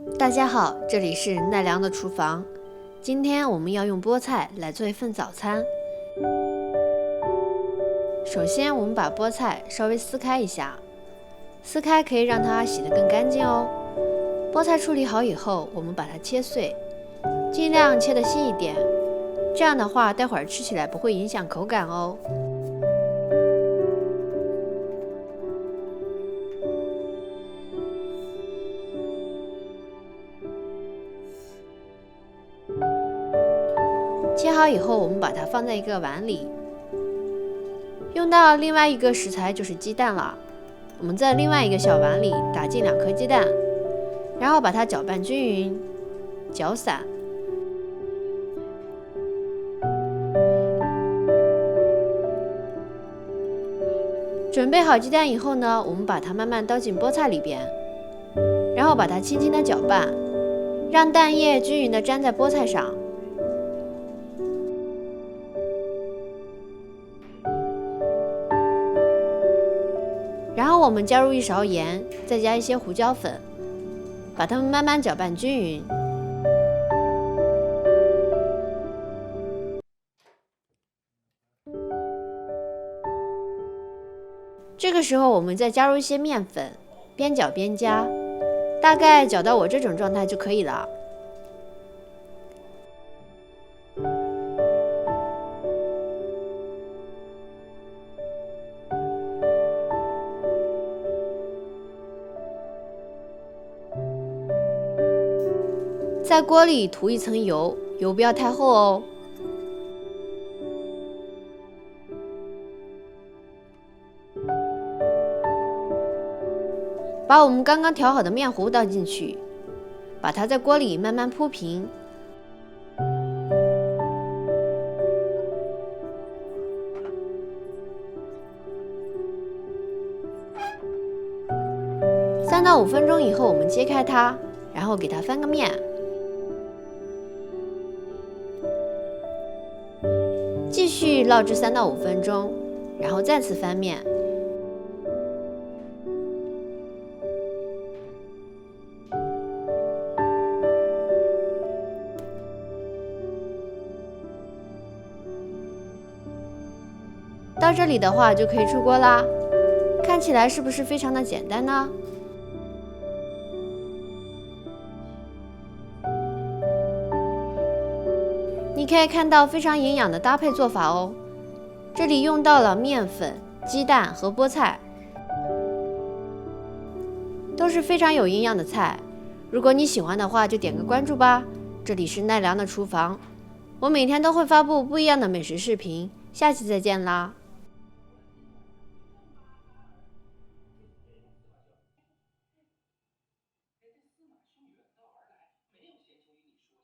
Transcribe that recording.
大家好，这里是奈良的厨房。今天我们要用菠菜来做一份早餐。首先，我们把菠菜稍微撕开一下，撕开可以让它洗得更干净哦。菠菜处理好以后，我们把它切碎，尽量切得细一点，这样的话，待会儿吃起来不会影响口感哦。切好以后，我们把它放在一个碗里。用到另外一个食材就是鸡蛋了，我们在另外一个小碗里打进2颗鸡蛋，然后把它搅拌均匀，搅散。准备好鸡蛋以后呢，我们把它慢慢倒进菠菜里边，然后把它轻轻的搅拌，让蛋液均匀的粘在菠菜上。然后我们加入1勺盐，再加一些胡椒粉，把它们慢慢搅拌均匀。这个时候我们再加入一些面粉，边搅边加，大概搅到我这种状态就可以了。在锅里涂一层油，油不要太厚哦。把我们刚刚调好的面糊倒进去，把它在锅里慢慢铺平。3到5分钟以后，我们揭开它，然后给它翻个面。继续烙制3到5分钟，然后再次翻面。到这里的话就可以出锅啦，看起来是不是非常的简单呢？你可以看到非常营养的搭配做法哦。这里用到了面粉、鸡蛋和菠菜，都是非常有营养的菜。如果你喜欢的话，就点个关注吧。这里是奈良的厨房，我每天都会发布不一样的美食视频，下期再见啦。